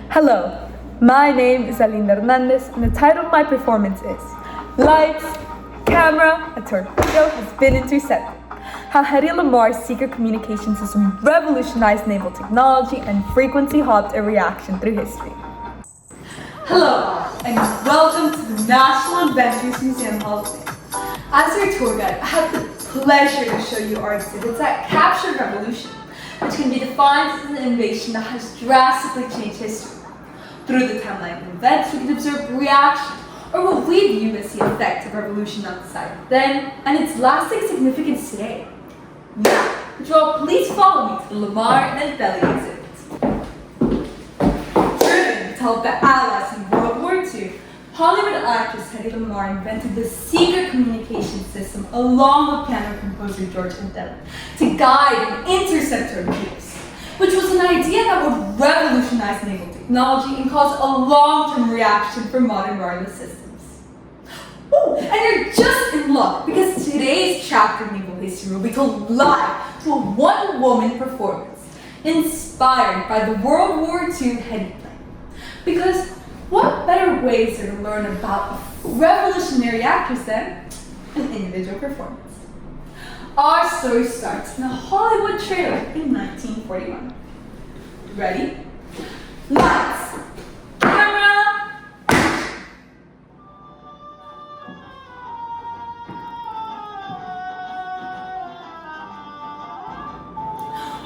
Hello, my name is Alinda Hernandez, and the title of my performance is Lights, Camera, a Torpedo has been intercepted. How Hedy Lamarr's secret communication system revolutionized naval technology and frequency hopped a reaction through history. Hello, and welcome to the National Adventures Museum Hall of Fame. As your tour guide, I have the pleasure to show you our exhibits that capture revolution, which can be defined as an innovation that has drastically changed history. Through the timeline of events, we can observe reaction, or what we view as the effect of revolution on society then, and its lasting significance today. Now, would you all please follow me to the Lamarr and Belly exhibits. Driven to help the Allies in World War II, Hollywood actress Hedy Lamarr invented the secret communication system along with piano composer George Hedy to guide and intercept torpedoes, which was an idea that would revolutionize naval technology and cause a long-term reaction for modern wireless systems. Oh, and you're just in luck because today's chapter of naval history will be told live to a one-woman performance inspired by the World War II Hedy plane. Because what better way is there to learn about a revolutionary actress than an individual performance? Our story starts in a Hollywood trailer in 1941. Ready? Lights, camera.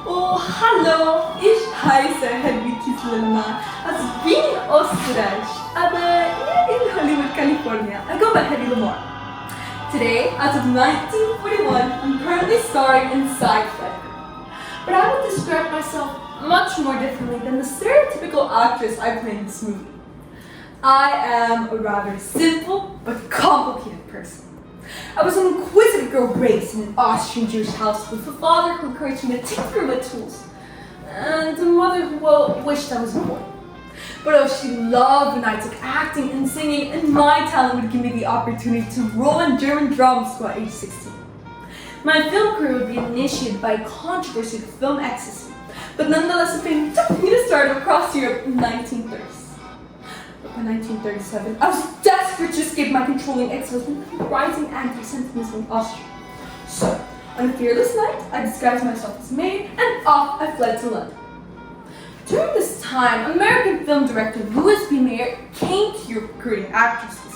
Oh, hallo, ich heiße Hedy Lamarr. Also bin Österreich, aber in Hollywood, California. I go by Hedy Lamarr. Today, as of 1941, I'm currently starring in sci-fi. But I would describe myself much more differently than the stereotypical actress I play in this movie. I am a rather simple but complicated person. I was an inquisitive girl raised in an Austrian Jewish house with a father who encouraged me to tinker with tools, and a mother who, wished I was a boy. But she loved when I took acting and singing, and my talent would give me the opportunity to roll in German drama school at age 16. My film career would be initiated by a controversy of film ecstasy, but nonetheless the fame took me to start across Europe in the 1930s. But by 1937, I was desperate to escape my controlling ex-husband and rising anti-sentimentism in Austria. So, on a fearless night, I disguised myself as a maid, and off I fled to London. During this time, American film director Louis B. Mayer came to Europe recruiting actresses.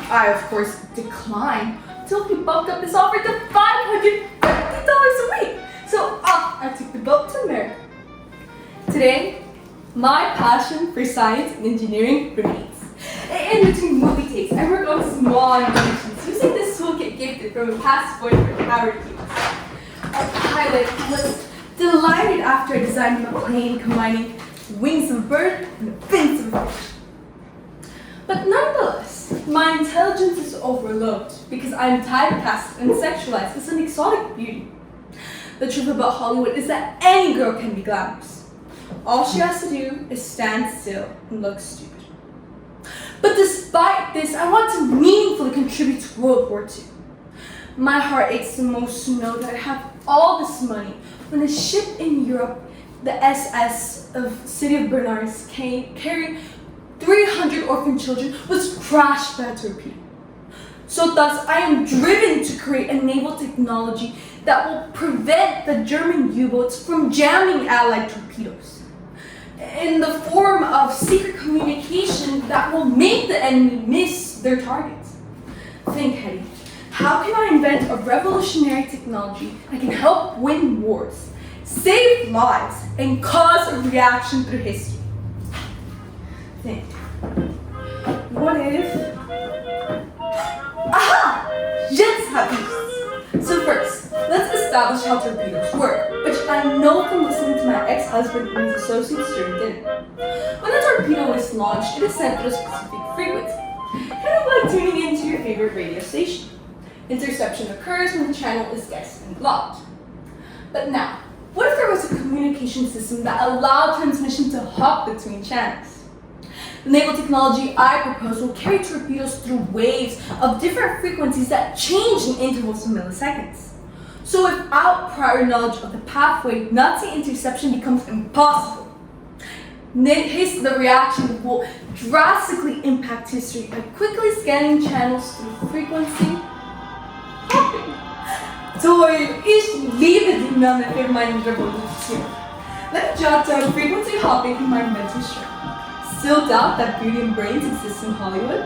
I, of course, declined until he bumped up his offer to $550 a week. So off I took the boat to America. Today, my passion for science and engineering remains. In between movie takes, I work on small animations using this toolkit gifted from a past boyfriend, Howard Hughes. A pilot was delighted after I designed a plane combining wings of a bird and the fins of a fish. But nonetheless, my intelligence is overlooked because I am typecast and sexualized as an exotic beauty. The truth about Hollywood is that any girl can be glamorous. All she has to do is stand still and look stupid. But despite this, I want to meaningfully contribute to World War II. My heart aches the most to know that I have all this money when a ship in Europe, the SS of City of Bernards, carrying 300 orphan children, was crashed by a torpedo. So thus, I am driven to create a naval technology that will prevent the German U-boats from jamming Allied torpedoes in the form of secret communication that will make the enemy miss their targets. Think, Hedy, how can I invent a revolutionary technology that can help win wars, save lives, and cause a reaction through history? Think, what if... Aha! Jets have use. So first, let's establish how torpedoes work, which I know from listening to my ex-husband and his associates during dinner. When a torpedo is launched, it is sent at a specific frequency, kind of like tuning into your favorite radio station. Interception occurs when the channel is guessed and blocked. But now, what if there was a communication system that allowed transmission to hop between channels? The naval technology I propose will carry torpedoes through waves of different frequencies that change in intervals of milliseconds. So without prior knowledge of the pathway, Nazi interception becomes impossible. The reaction will drastically impact history by quickly scanning channels through frequency hopping. Ich liebe die Männer für meine Revolution. Let me jot down frequency hopping in my mental stream. Still doubt that beauty and brains exist in Hollywood?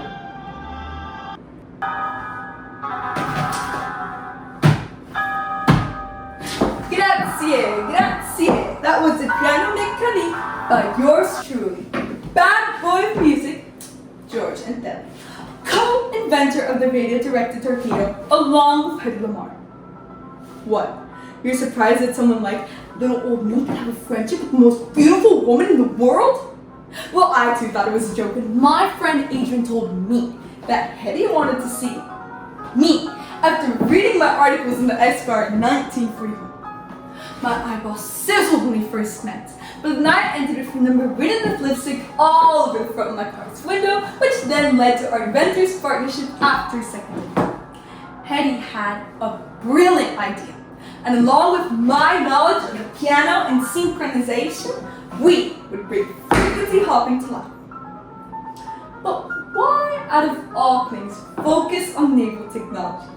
Grazie. That was the piano mechanique by yours truly. Bad boy of music, George and Debbie. Co-inventor of the radio-directed torpedo, along with Hedy Lamarr. What? You're surprised that someone like little old me can have a friendship with the most beautiful woman in the world? Well, I too thought it was a joke when my friend Adrian told me that Hedy wanted to see me after reading my articles in the Esquire in 1941. My eyeballs sizzled when we first met, but the night ended with a number written with lipstick all over the front of my car's window, which then led to our inventors' partnership after second date. Hedy had a brilliant idea, and along with my knowledge of the piano and synchronization, we would bring frequency hopping to life. But why, out of all things, focus on naval technology?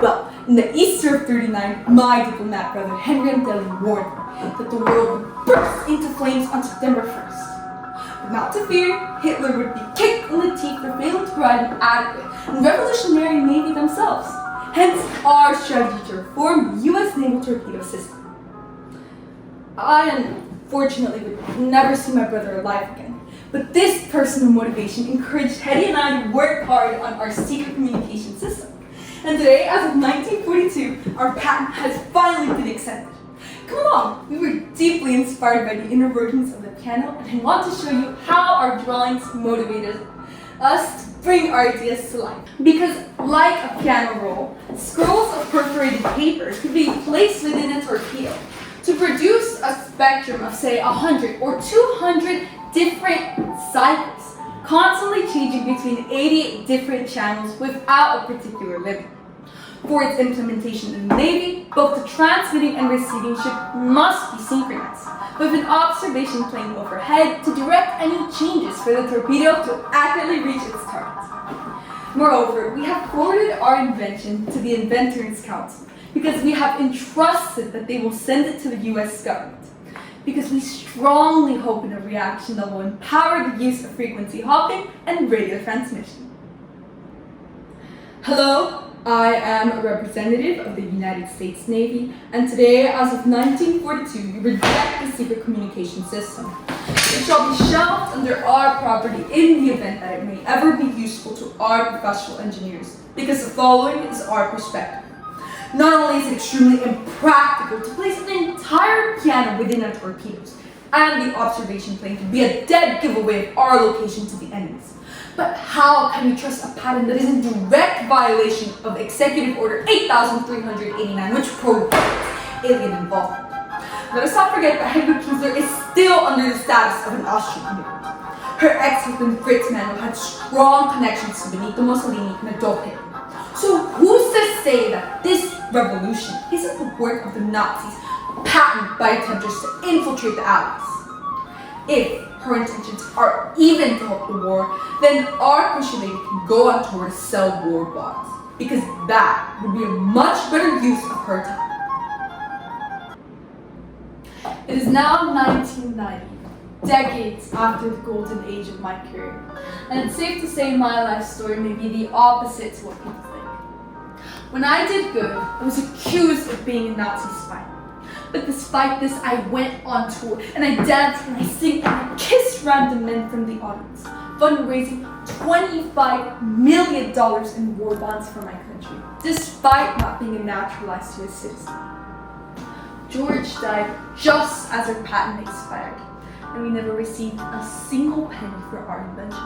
Well, in the Easter of '39, my diplomat brother Henry M. Deli warned me that the world would burst into flames on September 1st. But not to fear, Hitler would be kicked in the teeth for failing to provide an adequate and revolutionary navy themselves. Hence our strategy to reform the U.S. naval torpedo system. I unfortunately would never see my brother alive again, but this personal motivation encouraged Hedy and I to work hard on our secret communication system. And today, as of 1942, our patent has finally been accepted. Come along, we were deeply inspired by the inner workings of the piano, and I want to show you how our drawings motivated us to bring our ideas to life. Because like a piano roll, scrolls of perforated paper could be placed within a torpedo to produce a spectrum of say 100 or 200 different cycles, constantly changing between 80 different channels without a particular limit. For its implementation in the Navy, both the transmitting and receiving ship must be synchronized, with an observation plane overhead to direct any changes for the torpedo to accurately reach its target. Moreover, we have forwarded our invention to the Inventors Council because we have entrusted that they will send it to the US government, because we strongly hope in a reaction that will empower the use of frequency hopping and radio transmission. Hello, I am a representative of the United States Navy, and today, as of 1942, we reject the secret communication system. It shall be shelved under our property in the event that it may ever be useful to our professional engineers, because the following is our perspective. Not only is it extremely impractical to place an entire piano within our torpedoes, and the observation plane could be a dead giveaway of our location to the enemies, but how can we trust a patent that is in direct violation of Executive Order 8389, which prohibits alien involvement? Let us not forget that Hedy is still under the status of an Austrian immigrant. Her ex-husband Fritz Mandel had strong connections to Benito Mussolini and Adolf Hitler. So who's to say that this revolution isn't the work of the Nazis, patented by attempters to infiltrate the Allies? If her intentions are even to help the war, then our Christian lady can go on tour to sell war bonds, because that would be a much better use of her time. It is now 1990, decades after the golden age of my career, and it's safe to say my life story may be the opposite to what people think. When I did good, I was accused of being a Nazi spy. But despite this, I went on tour, and I danced, and I sang, and I kissed random men from the audience, fundraising $25 million in war bonds for my country, despite not being a naturalized US citizen. George died just as our patent expired, and we never received a single penny for our invention.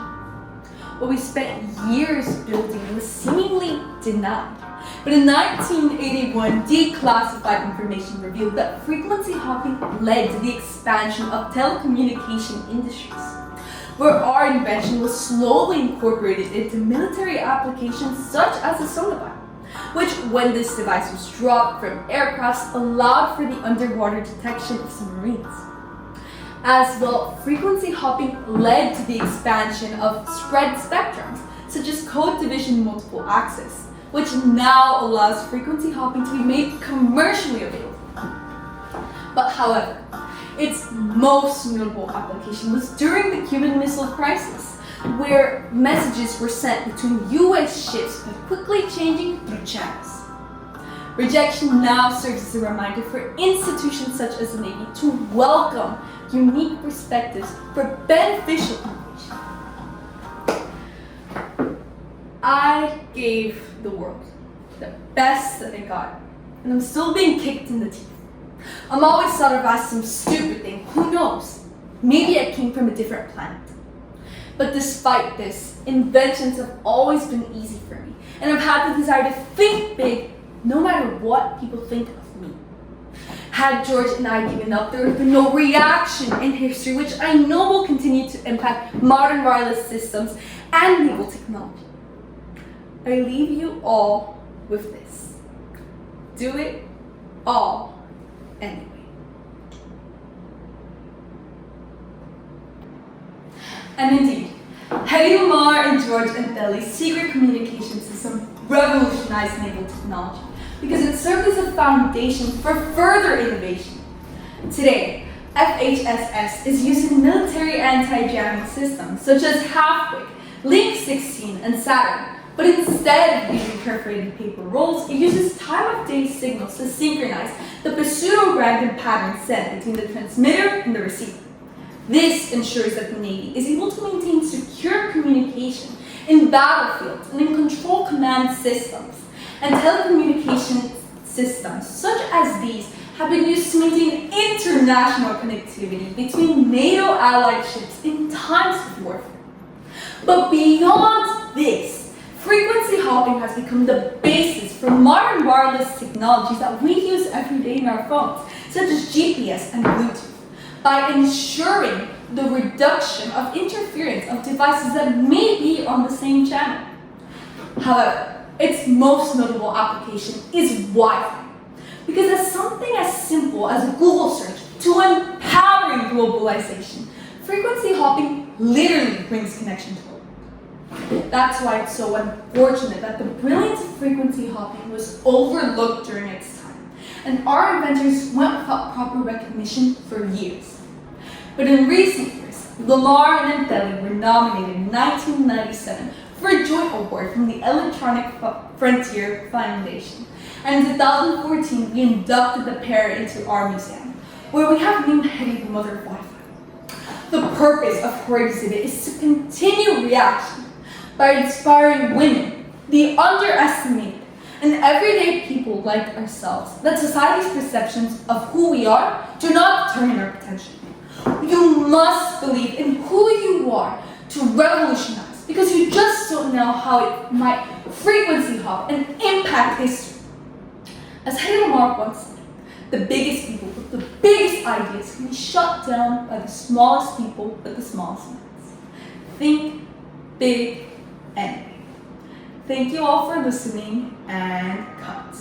What we spent years building was seemingly denied. But in 1981, declassified information revealed that frequency hopping led to the expansion of telecommunication industries, where our invention was slowly incorporated into military applications such as the sonar, which, when this device was dropped from aircrafts, allowed for the underwater detection of submarines. As well, frequency hopping led to the expansion of spread spectrums, such as code division multiple access, which now allows frequency hopping to be made commercially available. But however, its most notable application was during the Cuban Missile Crisis, where messages were sent between US ships by quickly changing through channels. Rejection now serves as a reminder for institutions such as the Navy to welcome unique perspectives for beneficial innovation. I gave the world the best that I got, and I'm still being kicked in the teeth. I'm always thought of as some stupid thing, who knows? Maybe I came from a different planet. But despite this, inventions have always been easy for me, and I've had the desire to think big no matter what people think of me. Had George and I given up, there would have been no reaction in history, which I know will continue to impact modern wireless systems and naval technology. I leave you all with this. Do it all anyway. And indeed, Hedy, Lamarr, and George Antelli's secret communication system revolutionized naval technology because it served as a foundation for further innovation. Today, FHSS is using military anti-jamming systems such as Halfwig, Link 16, and Saturn, but instead of using perforated paper rolls, it uses time-of-day signals to synchronize the pseudo-random pattern sent between the transmitter and the receiver. This ensures that the Navy is able to maintain secure communication in battlefields and in control command systems. And telecommunication systems such as these have been used to maintain international connectivity between NATO allied ships in times of warfare. But beyond this, frequency hopping has become the basis for modern wireless technologies that we use every day in our phones, such as GPS and Bluetooth, by ensuring the reduction of interference of devices that may be on the same channel. However, its most notable application is Wi-Fi, because as something as simple as a Google search to empowering globalization, frequency hopping literally brings connection to the world. That's why it's so unfortunate that the brilliance of frequency hopping was overlooked during its time, and our inventors went without proper recognition for years. But in recent years, Lamarr and Antelli were nominated in 1997 for a joint award from the Electronic Frontier Foundation. And in 2014, we inducted the pair into our museum, where we have named Hedy the Mother of Wi-Fi. The purpose of her exhibit is to continue reaction by inspiring women, the underestimated, and everyday people like ourselves, that society's perceptions of who we are do not determine our potential. You must believe in who you are to revolutionize, because you just don't know how it might frequency hop and impact history. As Hedy Lamarr once said, the biggest people with the biggest ideas can be shut down by the smallest people with the smallest minds. Think big anyway. Thank you all for listening, and cut.